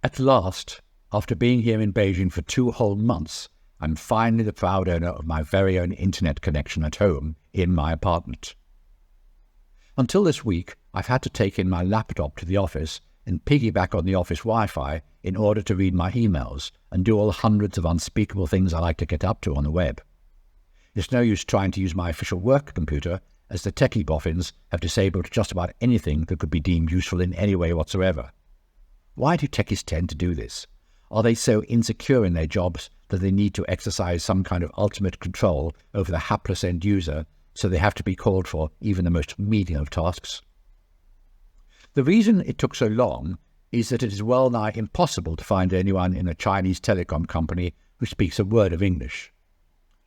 At last, after being here in Beijing for 2 whole months, I'm finally the proud owner of my very own internet connection at home in my apartment. Until this week, I've had to take in my laptop to the office and piggyback on the office Wi-Fi in order to read my emails and do all the hundreds of unspeakable things I like to get up to on the web. It's no use trying to use my official work computer, as the techie boffins have disabled just about anything that could be deemed useful in any way whatsoever. Why do techies tend to do this? Are they so insecure in their jobs that they need to exercise some kind of ultimate control over the hapless end user, so they have to be called for even the most menial of tasks? The reason it took so long is that it is well nigh impossible to find anyone in a Chinese telecom company who speaks a word of English.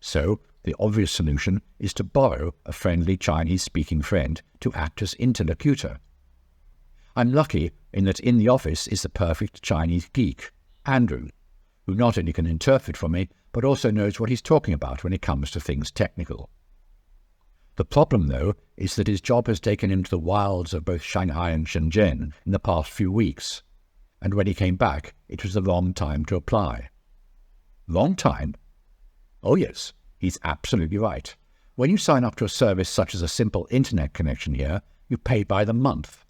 So, the obvious solution is to borrow a friendly Chinese-speaking friend to act as interlocutor. I'm lucky in that in the office is the perfect Chinese geek, Andrew, who not only can interpret for me, but also knows what he's talking about when it comes to things technical. The problem, though, is that his job has taken him to the wilds of both Shanghai and Shenzhen in the past few weeks, and when he came back, it was the wrong time to apply. Wrong time? Oh yes, he's absolutely right. When you sign up to a service such as a simple internet connection here, you pay by the month.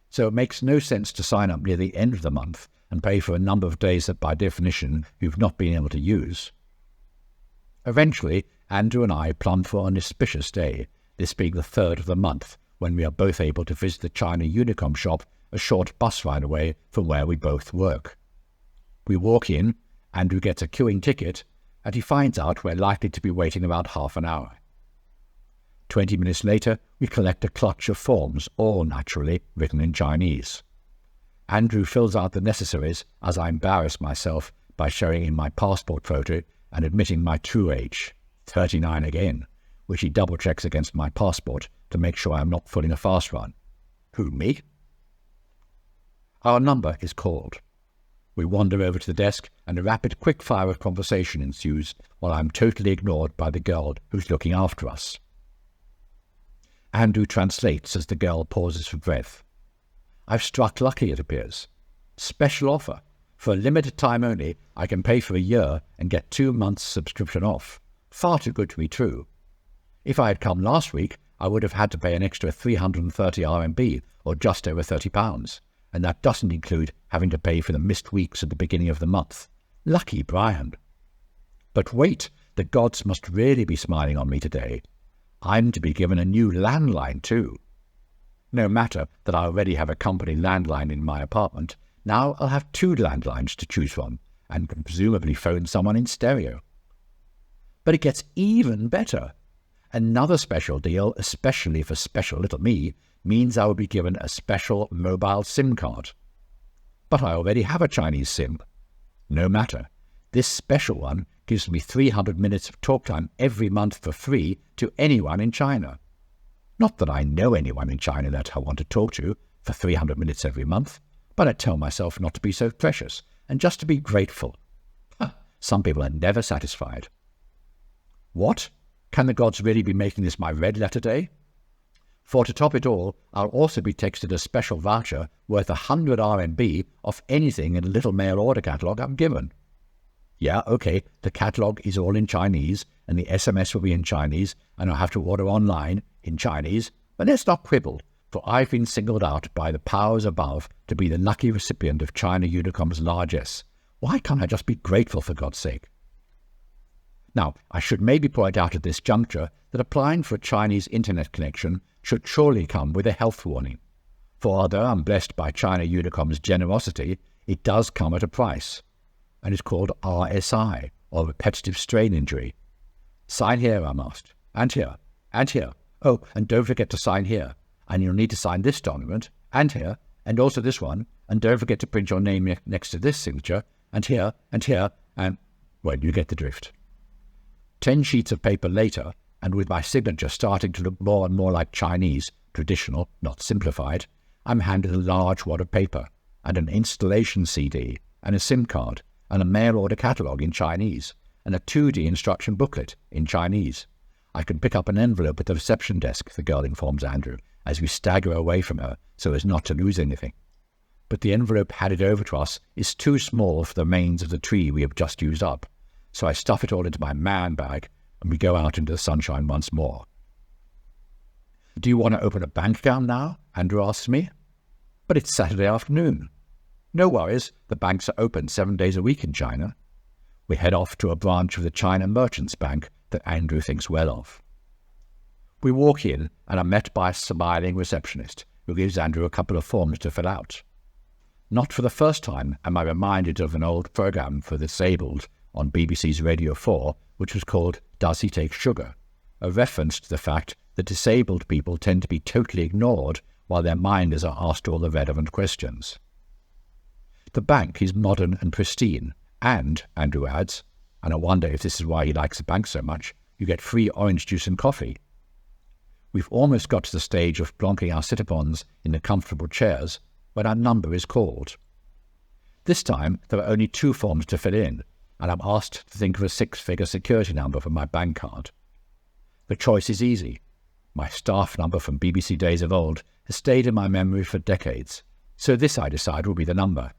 So it makes no sense to sign up near the end of the month and pay for a number of days that by definition you've not been able to use. Eventually, Andrew and I plumbed for an auspicious day, this being the 3rd of the month, when we are both able to visit the China Unicom shop a short bus ride away from where we both work. We walk in, Andrew gets a queuing ticket, and he finds out we're likely to be waiting about half an hour. 20 minutes later, we collect a clutch of forms, all naturally written in Chinese. Andrew fills out the necessaries as I embarrass myself by showing him my passport photo and admitting my true age, 39 again, which he double-checks against my passport to make sure I'm not fooling a fast run. Who, me? Our number is called. We wander over to the desk and a rapid quick-fire of conversation ensues while I'm totally ignored by the girl who's looking after us. Andrew translates as the girl pauses for breath. I've struck lucky, it appears. Special offer. For a limited time only, I can pay for a year and get 2 months' subscription off. Far too good to be true. If I had come last week, I would have had to pay an extra 330 RMB, or just over £30, and that doesn't include having to pay for the missed weeks at the beginning of the month. Lucky Brian. But wait, the gods must really be smiling on me today. I'm to be given a new landline too. No matter that I already have a company landline in my apartment, now I'll have 2 landlines to choose from, and can presumably phone someone in stereo. But it gets even better. Another special deal, especially for special little me, means I will be given a special mobile SIM card. But I already have a Chinese SIM. No matter. This special one gives me 300 minutes of talk time every month for free to anyone in China. Not that I know anyone in China that I want to talk to for 300 minutes every month, but I tell myself not to be so precious and just to be grateful. Some people are never satisfied. What? Can the gods really be making this my red letter day? For to top it all, I'll also be texted a special voucher worth 100 RMB off anything in a little mail order catalogue I'm given. Yeah, okay, the catalogue is all in Chinese, and the SMS will be in Chinese, and I'll have to order online in Chinese, but let's not quibble, for I've been singled out by the powers above to be the lucky recipient of China Unicom's largesse. Why can't I just be grateful, for God's sake? Now, I should maybe point out at this juncture that applying for a Chinese internet connection should surely come with a health warning, for although I'm blessed by China Unicom's generosity, it does come at a price, and is called RSI, or repetitive strain injury. Sign here, I'm asked, and here, and here. Oh, and don't forget to sign here, and you'll need to sign this document, and here, and also this one, and don't forget to print your name next to this signature, and here, and, well, you get the drift. 10 sheets of paper later, and with my signature starting to look more and more like Chinese, traditional, not simplified, I'm handed a large wad of paper, and an installation CD, and a SIM card, and a mail order catalogue in Chinese, and a 2D instruction booklet in Chinese. I can pick up an envelope at the reception desk, the girl informs Andrew, as we stagger away from her so as not to lose anything. but the envelope handed over to us is too small for the remains of the tree we have just used up, so I stuff it all into my man bag and we go out into the sunshine once more. "Do you want to open a bank account now?" Andrew asks me. "But it's Saturday afternoon." "No worries, the banks are open 7 days a week in China." We head off to a branch of the China Merchants Bank that Andrew thinks well of. We walk in and are met by a smiling receptionist who gives Andrew a couple of forms to fill out. Not for the first time am I reminded of an old program for the disabled on BBC's Radio 4, which was called "Does He Take Sugar?", a reference to the fact that disabled people tend to be totally ignored while their minders are asked all the relevant questions. The bank is modern and pristine, and, Andrew adds, and I wonder if this is why he likes the bank so much, you get free orange juice and coffee. We've almost got to the stage of plonking our sit-upons in the comfortable chairs when our number is called. This time there are only 2 forms to fill in, and I'm asked to think of a 6-figure security number for my bank card. The choice is easy. My staff number from BBC days of old has stayed in my memory for decades, so this I decide will be the number.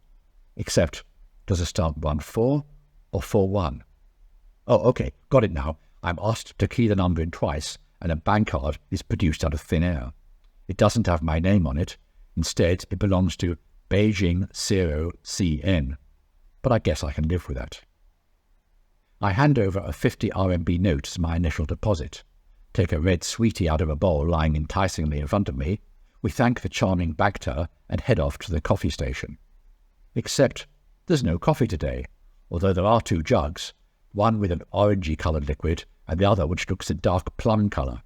Except, does it start 14 or 41? Oh, okay, got it now. I'm asked to key the number in twice, and a bank card is produced out of thin air. It doesn't have my name on it. Instead, it belongs to Beijing 0CN. But I guess I can live with that. I hand over a 50 RMB note as my initial deposit, take a red sweetie out of a bowl lying enticingly in front of me, we thank the charming bagter and head off to the coffee station. Except there's no coffee today, although there are 2 jugs, one with an orangey-coloured liquid and the other which looks a dark plum colour.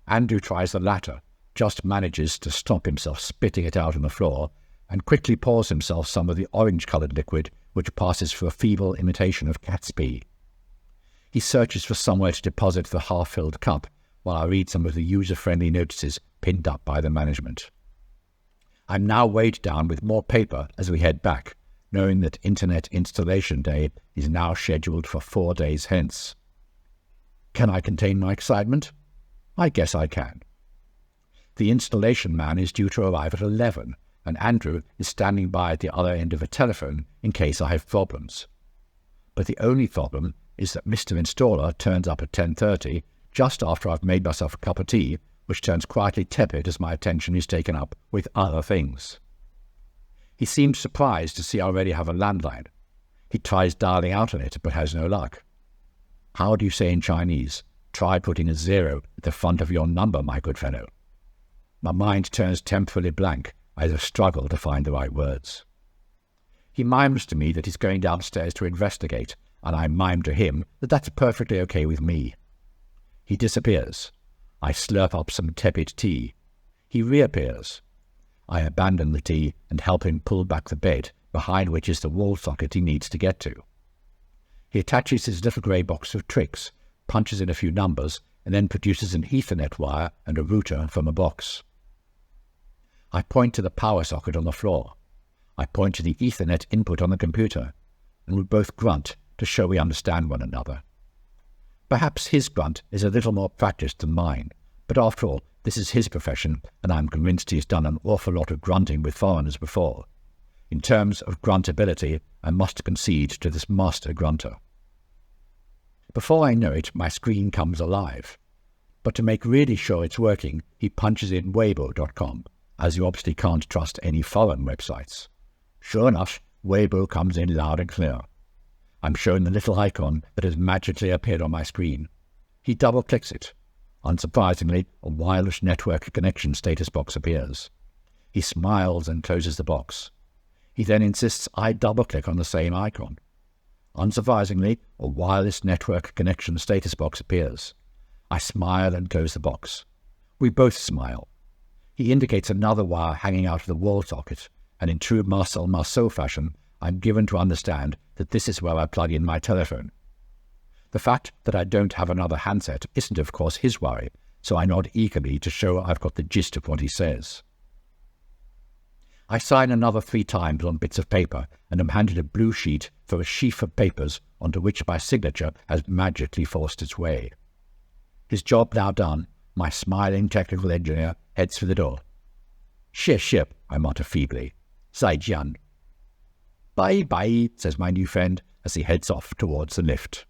Andrew tries the latter, just manages to stop himself spitting it out on the floor, and quickly pours himself some of the orange-coloured liquid which passes for a feeble imitation of cat's pee. He searches for somewhere to deposit the half-filled cup while I read some of the user-friendly notices pinned up by the management. I'm now weighed down with more paper as we head back, knowing that Internet Installation Day is now scheduled for 4 days hence. Can I contain my excitement? I guess I can. The installation man is due to arrive at 11, and Andrew is standing by at the other end of a telephone in case I have problems. But the only problem is that Mr. Installer turns up at 10:30, just after I've made myself a cup of tea, which turns quietly tepid as my attention is taken up with other things. He seems surprised to see I already have a landline. He tries dialing out on it, but has no luck. How do you say in Chinese, "Try putting a 0 at the front of your number, my good fellow"? My mind turns temporarily blank as I struggle to find the right words. He mimes to me that he's going downstairs to investigate, and I mime to him that that's perfectly okay with me. He disappears. I slurp up some tepid tea. He reappears. I abandon the tea and help him pull back the bed, behind which is the wall socket he needs to get to. He attaches his little grey box of tricks, punches in a few numbers, and then produces an Ethernet wire and a router from a box. I point to the power socket on the floor. I point to the Ethernet input on the computer, and we both grunt to show we understand one another. Perhaps his grunt is a little more practiced than mine, but after all, this is his profession, and I am convinced he has done an awful lot of grunting with foreigners before. In terms of gruntability, I must concede to this master grunter. Before I know it, my screen comes alive. But to make really sure it's working, he punches in Weibo.com, as you obviously can't trust any foreign websites. Sure enough, Weibo comes in loud and clear. I'm shown the little icon that has magically appeared on my screen. He double-clicks it. Unsurprisingly, a wireless network connection status box appears. He smiles and closes the box. He then insists I double-click on the same icon. Unsurprisingly, a wireless network connection status box appears. I smile and close the box. We both smile. He indicates another wire hanging out of the wall socket, and in true Marcel Marceau fashion, I'm given to understand that this is where I plug in my telephone. The fact that I don't have another handset isn't of course his worry, so I nod eagerly to show I've got the gist of what he says. I sign another 3 times on bits of paper and am handed a blue sheet for a sheaf of papers onto which my signature has magically forced its way. His job now done, my smiling technical engineer heads for the door. "Ship," I mutter feebly. Zaijian. Bye-bye, says my new friend as he heads off towards the lift.